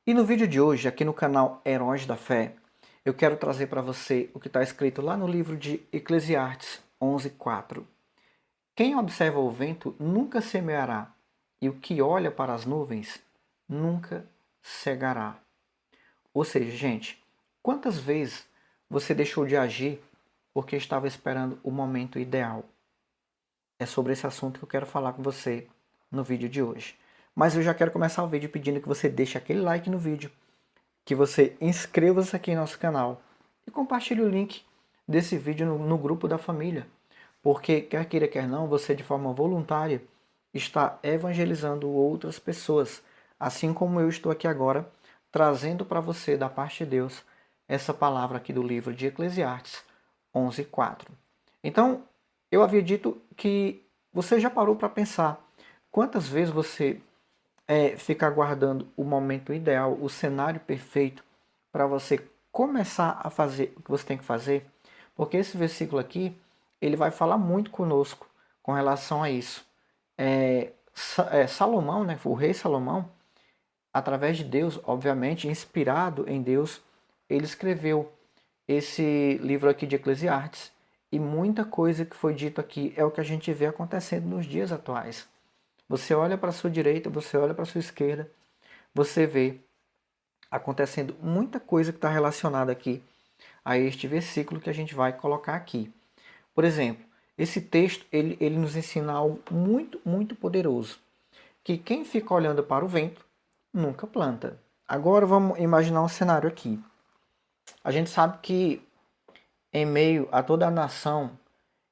E no vídeo de hoje, aqui no canal Heróis da Fé, eu quero trazer para você o que está escrito lá no livro de Eclesiastes 11:4. Quem observa o vento nunca semeará, e o que olha para as nuvens nunca cegará. Ou seja, gente, quantas vezes você deixou de agir porque estava esperando o momento ideal? É sobre esse assunto que eu quero falar com você no vídeo de hoje. Mas eu já quero começar o vídeo pedindo que você deixe aquele like no vídeo, que você inscreva-se aqui em nosso canal e compartilhe o link desse vídeo no grupo da família. Porque, quer queira, quer não, você de forma voluntária está evangelizando outras pessoas, assim como eu estou aqui agora, trazendo para você, da parte de Deus, essa palavra aqui do livro de Eclesiastes 11:4. Então, eu havia dito que você já parou para pensar quantas vezes você fica aguardando o momento ideal, o cenário perfeito para você começar a fazer o que você tem que fazer? Porque esse versículo aqui, ele vai falar muito conosco com relação a isso. Salomão, né, o rei Salomão, através de Deus, obviamente, inspirado em Deus, ele escreveu esse livro aqui de Eclesiastes. E muita coisa que foi dito aqui é o que a gente vê acontecendo nos dias atuais. Você olha para a sua direita, você olha para a sua esquerda, você vê acontecendo muita coisa que está relacionada aqui a este versículo que a gente vai colocar aqui. Por exemplo, esse texto ele nos ensina algo muito, muito poderoso, que quem fica olhando para o vento nunca planta. Agora vamos imaginar um cenário aqui. A gente sabe que em meio a toda a nação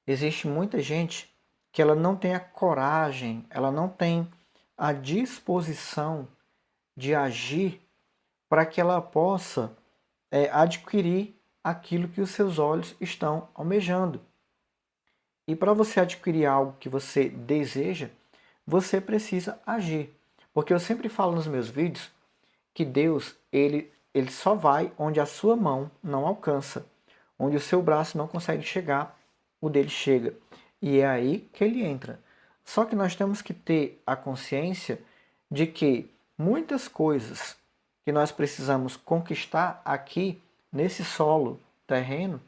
existe muita gente que ela não tem a coragem, ela não tem a disposição de agir para que ela possa adquirir aquilo que os seus olhos estão almejando. E para você adquirir algo que você deseja, você precisa agir. Porque eu sempre falo nos meus vídeos que Deus, ele só vai onde a sua mão não alcança, onde o seu braço não consegue chegar, o dele chega. E é aí que ele entra. Só que nós temos que ter a consciência de que muitas coisas que nós precisamos conquistar aqui nesse solo terreno,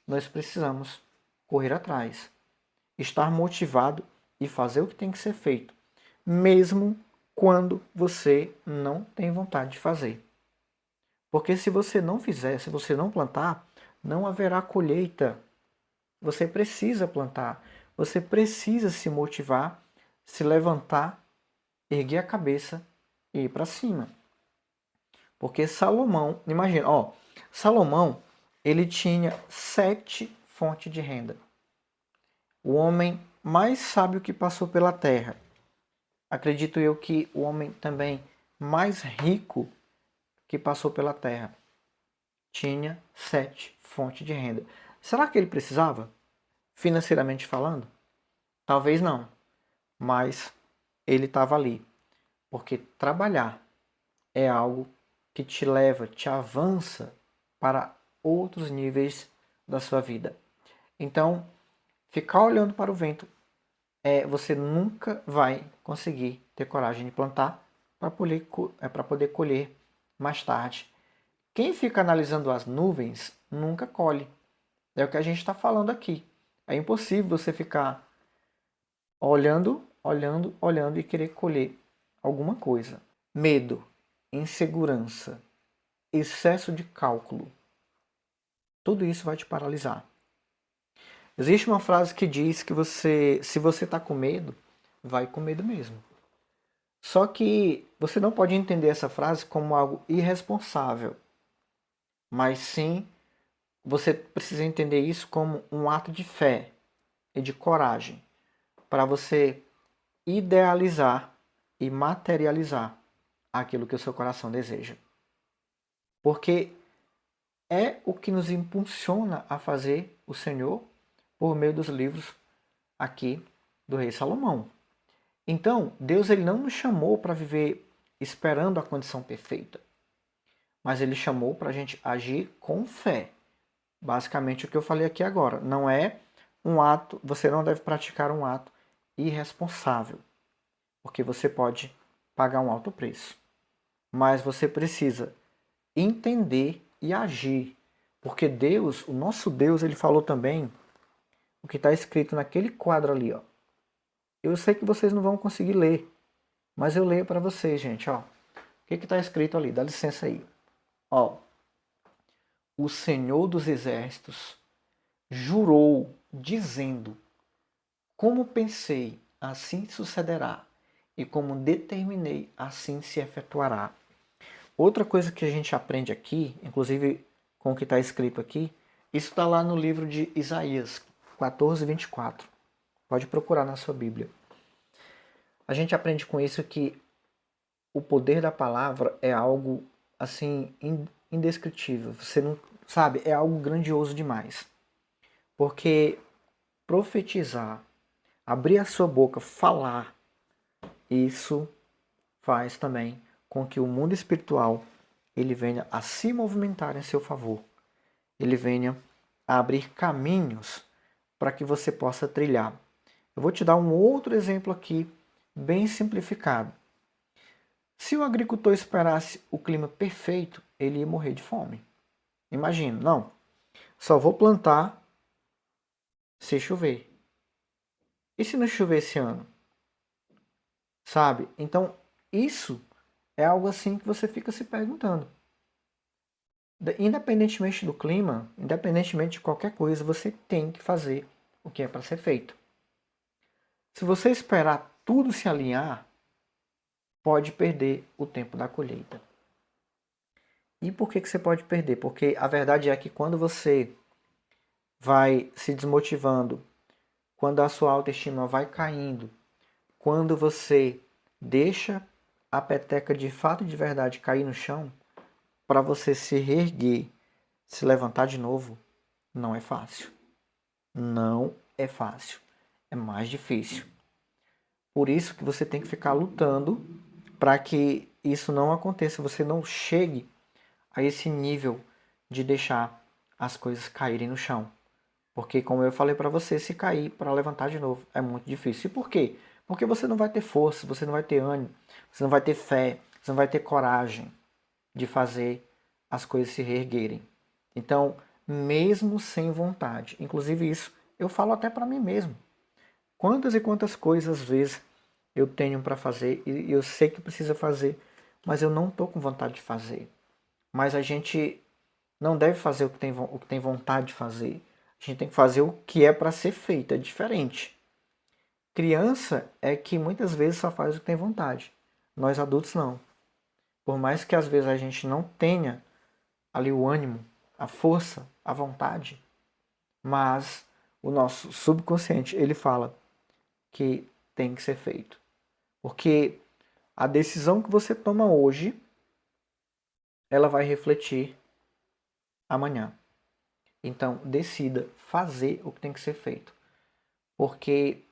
nós precisamos correr atrás, estar motivado e fazer o que tem que ser feito, mesmo quando você não tem vontade de fazer. Porque se você não fizer, se você não plantar, não haverá colheita. Você precisa plantar, você precisa se motivar, se levantar, erguer a cabeça e ir para cima. Porque Salomão, imagina, ó, Salomão, ele tinha 7 fontes de renda. O homem mais sábio que passou pela terra. Acredito eu que o homem também mais rico que passou pela terra tinha 7 fontes de renda. Será que ele precisava? Financeiramente falando? Talvez não, mas ele estava ali. Porque trabalhar é algo que te leva, te avança para outros níveis da sua vida. Então, ficar olhando para o vento, você nunca vai conseguir ter coragem de plantar para poder colher mais tarde. Quem fica analisando as nuvens nunca colhe. É o que a gente está falando aqui. É impossível você ficar olhando, olhando, olhando e querer colher alguma coisa. Medo, insegurança, excesso de cálculo, tudo isso vai te paralisar. Existe uma frase que diz que se você está com medo, vai com medo mesmo. Só que você não pode entender essa frase como algo irresponsável, mas sim você precisa entender isso como um ato de fé e de coragem para você idealizar e materializar aquilo que o seu coração deseja. Porque é o que nos impulsiona a fazer o Senhor por meio dos livros aqui do rei Salomão. Então, Deus ele não nos chamou para viver esperando a condição perfeita, mas ele chamou para a gente agir com fé. Basicamente o que eu falei aqui agora. Não é um ato, você não deve praticar um ato irresponsável, porque você pode pagar um alto preço. mas você precisa entender e agir. Porque Deus, o nosso Deus, ele falou também o que está escrito naquele quadro ali, ó. Eu sei que vocês não vão conseguir ler, mas eu leio para vocês, gente, ó. O que está escrito ali? Dá licença aí. Ó, o Senhor dos Exércitos jurou, dizendo: como pensei, assim sucederá, e como determinei, assim se efetuará. Outra coisa que a gente aprende aqui, inclusive com o que está escrito aqui, isso está lá no livro de Isaías 14:24. Pode procurar na sua Bíblia. A gente aprende com isso que o poder da palavra é algo assim indescritível. Você não sabe, é algo grandioso demais. Porque profetizar, abrir a sua boca, falar, isso faz também com que o mundo espiritual ele venha a se movimentar em seu favor. Ele venha a abrir caminhos para que você possa trilhar. Eu vou te dar um outro exemplo aqui, bem simplificado. Se o agricultor esperasse o clima perfeito, ele ia morrer de fome. Imagina, não, só vou plantar se chover. E se não chover esse ano? Sabe? Então, isso é algo assim que você fica se perguntando. Independentemente do clima, independentemente de qualquer coisa, você tem que fazer o que é para ser feito. Se você esperar tudo se alinhar, pode perder o tempo da colheita. E por que você pode perder? Porque a verdade é que quando você vai se desmotivando, quando a sua autoestima vai caindo, quando você deixa a peteca de fato e de verdade cair no chão, para você se reerguer, se levantar de novo, não é fácil. Não é fácil. É mais difícil. Por isso que você tem que ficar lutando para que isso não aconteça, você não chegue a esse nível de deixar as coisas caírem no chão. Porque, como eu falei para você, se cair para levantar de novo é muito difícil. E por quê? Porque você não vai ter força, você não vai ter ânimo, você não vai ter fé, você não vai ter coragem de fazer as coisas se reerguerem. Então, mesmo sem vontade, inclusive isso eu falo até para mim mesmo. Quantas e quantas coisas às vezes eu tenho para fazer e eu sei que precisa fazer, mas eu não estou com vontade de fazer. Mas a gente não deve fazer o que tem vontade de fazer. A gente tem que fazer o que é para ser feito, é diferente. Criança é que muitas vezes só faz o que tem vontade. Nós adultos não. Por mais que às vezes a gente não tenha ali o ânimo, a força, a vontade, mas o nosso subconsciente, ele fala que tem que ser feito. Porque a decisão que você toma hoje, ela vai refletir amanhã. Então, decida fazer o que tem que ser feito. Porque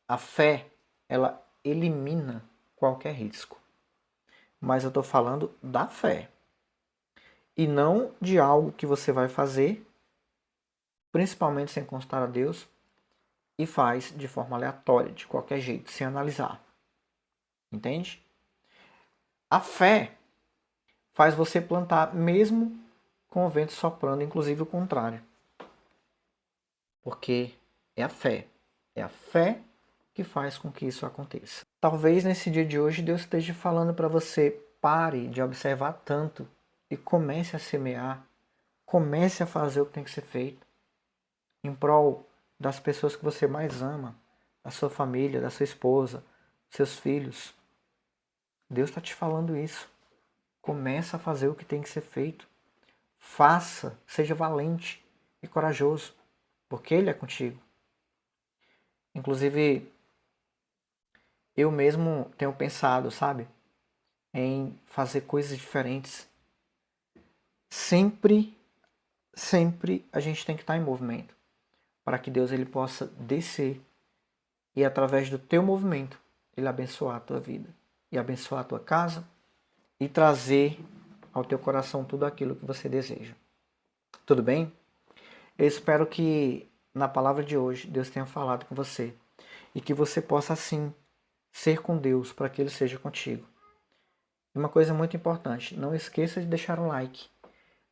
a fé, ela elimina qualquer risco. Mas eu estou falando da fé. E não de algo que você vai fazer, principalmente sem consultar a Deus, e faz de forma aleatória, de qualquer jeito, sem analisar. Entende? A fé faz você plantar mesmo com o vento soprando, inclusive o contrário. Porque é a fé. É a fé que faz com que isso aconteça. Talvez nesse dia de hoje Deus esteja falando para você: pare de observar tanto e comece a semear. Comece a fazer o que tem que ser feito em prol das pessoas que você mais ama, da sua família, da sua esposa, seus filhos. Deus está te falando isso. Comece a fazer o que tem que ser feito. Faça, seja valente e corajoso, porque Ele é contigo. Inclusive, eu mesmo tenho pensado, sabe, em fazer coisas diferentes. Sempre, sempre a gente tem que estar em movimento para que Deus ele possa descer e através do teu movimento ele abençoar a tua vida e abençoar a tua casa e trazer ao teu coração tudo aquilo que você deseja. Tudo bem? Eu espero que na palavra de hoje Deus tenha falado com você e que você possa assim ser com Deus para que Ele seja contigo. E uma coisa muito importante, não esqueça de deixar um like.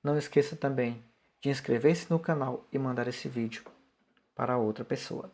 Não esqueça também de inscrever-se no canal e mandar esse vídeo para outra pessoa.